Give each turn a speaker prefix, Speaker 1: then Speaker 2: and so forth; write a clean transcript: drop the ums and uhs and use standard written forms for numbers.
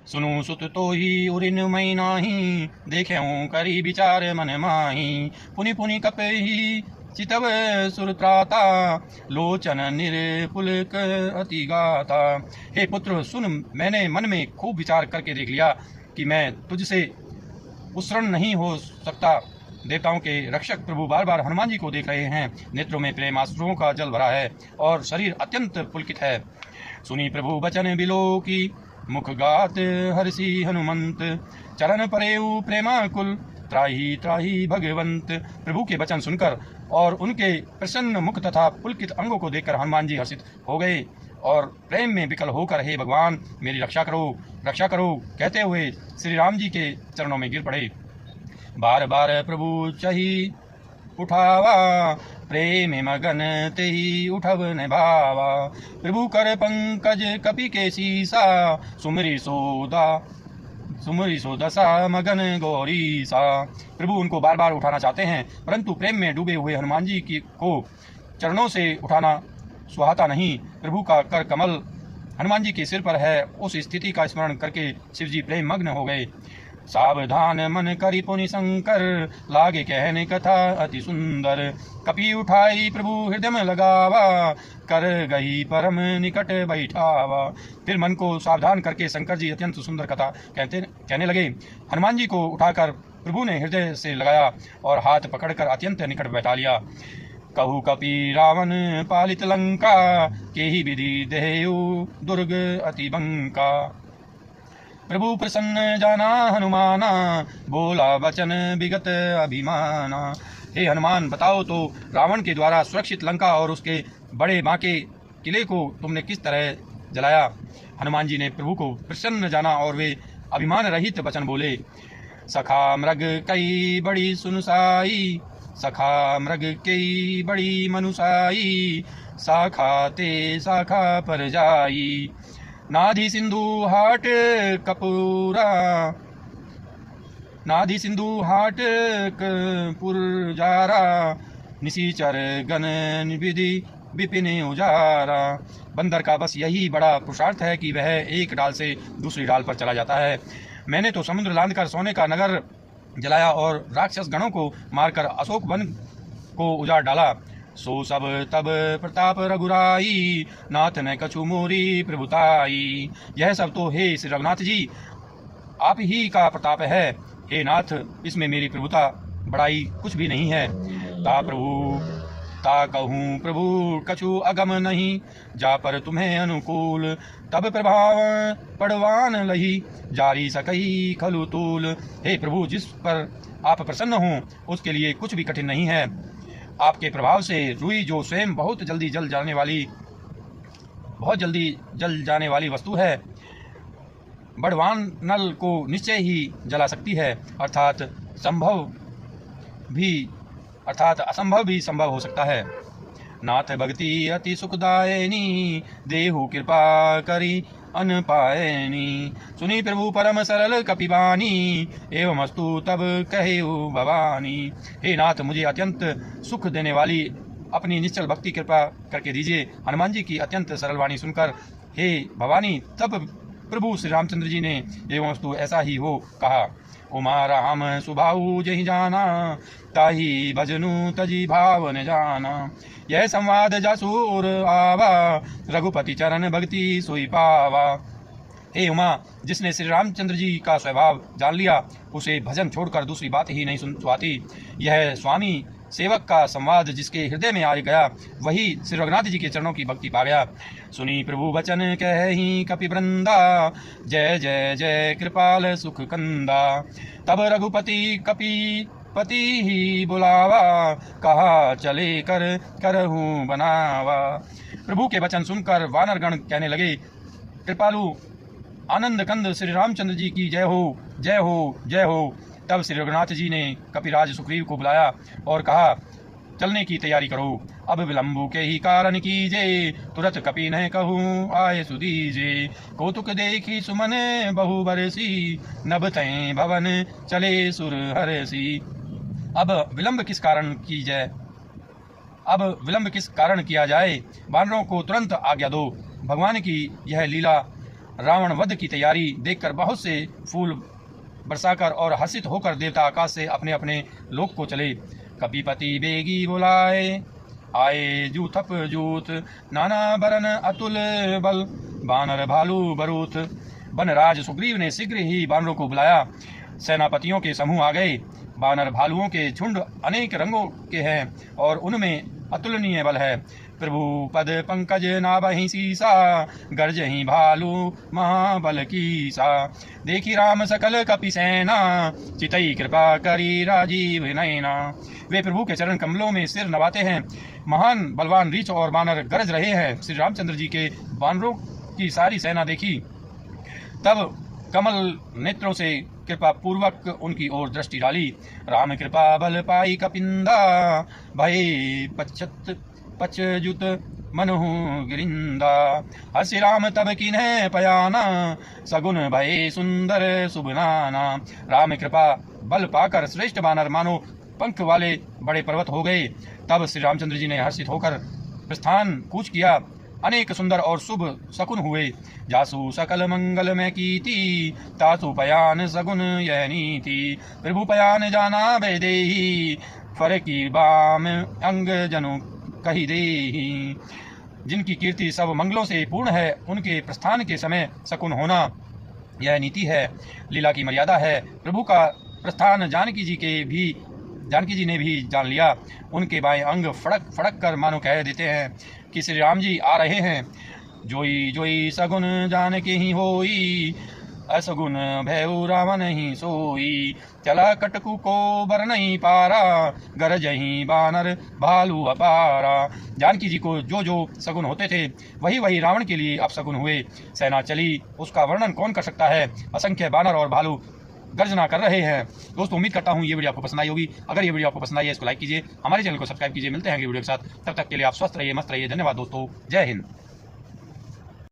Speaker 1: सुनु सुत तो ही उरिन मई नाही, देख्यऊं करी विचार मन माही। पुनि पुनि कपहि चितव सुरत्राता, लोचन निरपुलक अति गाता। हे पुत्र सुन, मैंने मन में खूब विचार करके देख लिया कि मैं तुझसे उत्सर्ण नहीं हो सकता। देवताओं के रक्षक प्रभु बार बार हनुमान जी को देख रहे हैं। नेत्रों में प्रेम आंसुओं का जल भरा है और शरीर अत्यंत पुलकित है। सुनी प्रभु बचन बिलो की, मुख गात हर्षि हनुमंत। चरण परेऊ प्रेमाकुल, त्राही त्राही भगवंत। प्रभु के वचन सुनकर और उनके प्रसन्न मुख तथा पुलकित अंगों को देखकर हनुमान जी हर्षित हो गए और प्रेम में विकल होकर हे भगवान मेरी रक्षा करो कहते हुए श्री राम जी के चरणों में गिर पड़े। बार बार प्रभु चही उठावा, प्रेम मगन तेहि उठब न भावा। प्रभु कर पंकज कपि के सीसा, सुमरि सो दशा मगन गौरी सा। प्रभु उनको बार बार उठाना चाहते हैं, परंतु प्रेम में डूबे हुए हनुमान जी को चरणों से उठाना सुहाता नहीं। प्रभु का कर कमल हनुमान जी के सिर पर है। उस स्थिति का स्मरण करके शिव जी प्रेम मग्न हो गए। सावधान मन करि पुनि शंकर, लागे कहने कथा अति सुंदर। कपि उठाई प्रभु हृदय में लगावा, कर गई परम निकट बैठावा। फिर मन को सावधान करके शंकर जी अत्यंत सुंदर कथा कहने लगे। हनुमान जी को उठाकर प्रभु ने हृदय से लगाया और हाथ पकड़कर अत्यंत निकट बैठा लिया। कहु कपि रावण पालित लंका, केहि विधि देहु दुर्ग अति बंका। प्रभु प्रसन्न जाना हनुमाना, बोला वचन विगत अभिमाना। हे हनुमान, बताओ तो रावण के द्वारा सुरक्षित लंका और उसके बड़े बांके किले को तुमने किस तरह जलाया। हनुमान जी ने प्रभु को प्रसन्न जाना और वे अभिमान रहित वचन बोले। सखा मृग कई बड़ी सुनसाई, सखा मृग कई बड़ी मनुसाई। शाखा ते शाखा पर जाई, नाधि सिंधु हाट कपूरा। नाधि सिंधु हाट कपूरजारा, निशिचर गण विधि विपिन उजारा। बंदर का बस यही बड़ा पुरुषार्थ है कि वह एक डाल से दूसरी डाल पर चला जाता है। मैंने तो समुद्र लांघकर सोने का नगर जलाया और राक्षस गणों को मारकर अशोक वन को उजाड़ डाला। सो सब तब प्रताप रघुराई, नाथ न कछु मोरी प्रभुताई। यह सब तो हे श्री रघुनाथ जी आप ही का प्रताप है। हे नाथ, इसमें मेरी प्रभुता बड़ाई कुछ भी नहीं है। ता कहूँ प्रभु कछु अगम नहीं, जा पर तुम्हें अनुकूल। तब प्रभाव पड़वान लही, जारी सकई खलु तूल। हे प्रभु, जिस पर आप प्रसन्न हो उसके लिए कुछ भी कठिन नहीं है। आपके प्रभाव से रुई, जो स्वयं बहुत जल्दी जल जाने वाली वस्तु है, बड़वान नल को निश्चय ही जला सकती है। अर्थात असंभव भी संभव हो सकता है। नाथ भक्ति अति सुखदायिनी, देहु कृपा करी अन पायनी। सुनी प्रभु परम सरल कपिबानी, एवं अस्तु तब कहेउ भवानी। हे नाथ, मुझे अत्यंत सुख देने वाली अपनी निश्चल भक्ति कृपा करके दीजिए। हनुमान जी की अत्यंत सरल वाणी सुनकर हे भवानी, तब प्रभु श्री रामचंद्र जी ने एवं अस्तु ऐसा ही हो कहा। उमा राम सुभाऊ जहि जाना, ताही भजनु तजी भाव न जाना। यह संवाद जासूर आवा, रघुपति चरण भक्ति सोई पावा। हे उमा, जिसने श्री रामचंद्र जी का स्वभाव जान लिया उसे भजन छोड़कर दूसरी बात ही नहीं सुनवाती। यह स्वामी सेवक का संवाद जिसके हृदय में आ गया वही श्री रघुनाथ जी के चरणों की भक्ति पा गया। सुनी प्रभु वचन कहि कपि वृंदा, जय जय जय कृपाल सुख कंदा। तब रघुपति कपि पति ही बुलावा, कहा चले कर करहूँ बनावा। प्रभु के वचन सुनकर वानरगण कहने लगे, कृपालु आनंद कंद श्री रामचंद्र जी की जय हो, जय हो, जय हो। तब श्री रघुनाथ जी ने कपिराज सुग्रीव को बुलाया और कहा, चलने की तैयारी करो। अब विलंबु के ही कारण कीजे, तुरंत कपि न कहूँ आए सुदीजे। कौतुक देखी सुमन बहु बरसी, नभ तय भवन चले सुर हरसी। अब विलंब किस कारण किया जाए, वानरों को तुरंत आज्ञा दो। भगवान की यह लीला रावण वध की तैयारी देखकर बहुत से फूल बरसाकर और हर्षित होकर देवता आकाश से अपने अपने लोक को चले। कपिपति बेगी बुलाए, आए जूथप जूथ, नाना बरन अतुल बल, बानर भालू बरूथ। वनराज सुग्रीव ने शीघ्र ही बानरों को बुलाया। सेनापतियों के समूह आ गए। बानर भालुओं के झुंड अनेक रंगों के हैं और उनमें अतुलनीय बल है। प्रभु पद पंकज नाभहि सीसा, गर्जहि भालू महाबल कीसा। देखी राम सकल कपि सेना, चितई कृपा करी राजीव नैना। वे प्रभु के चरण कमलों में सिर नवाते हैं। महान बलवान रीछ और बानर गरज रहे हैं। श्री रामचंद्र जी के बानरों की सारी सेना देखी, तब कमल नेत्रों से कृपा पूर्वक उनकी ओर दृष्टि डाली। राम कृपा बल पाई कपिंदा, भय पचजुत मनहु गिरिंदा। हर्षि राम तब किन्ह पयाना, सगुन भय सुंदर सुबनाना। राम कृपा बल पाकर श्रेष्ठ बानर मानो पंख वाले बड़े पर्वत हो गए। तब श्री रामचंद्र जी ने हर्षित होकर प्रस्थान कूच किया। अनेक सुंदर और शुभ शकुन हुए। जासु सकल मंगल में कीती, तासु पयान सगुन यह नीति। प्रभु पयान जाना वैदेही, फर की बाम अंग जनु कही देही। जिनकी कीर्ति सब मंगलों से पूर्ण है, उनके प्रस्थान के समय शकुन होना यह नीति है, लीला की मर्यादा है। प्रभु का प्रस्थान जानकी जी ने भी जान लिया। उनके बाएं अंग फड़क फड़क कर मानो कह देते हैं कि श्री राम जी आ रहे हैं। जोई जोई सगुन जान के ही होई, असगुन भयउ रावण ही सोई। चला कटकु को बर नहीं पारा, गरजही बानर भालू अपारा। जानकी जी को जो जो सगुन होते थे वही वही रावण के लिए अपसगुन हुए। सेना चली, उसका वर्णन कौन कर सकता है। असंख्य बानर और भालू गर्जना कर रहे हैं। दोस्तों, उम्मीद करता हूँ ये वीडियो आपको पसंद आई होगी। अगर ये वीडियो आपको पसंद आई है इसको लाइक कीजिए, हमारे चैनल को सब्सक्राइब कीजिए। मिलते हैं अगली वीडियो के साथ, तब तक के लिए आप स्वस्थ रहिए, मस्त रहिए। धन्यवाद दोस्तों, जय हिंद।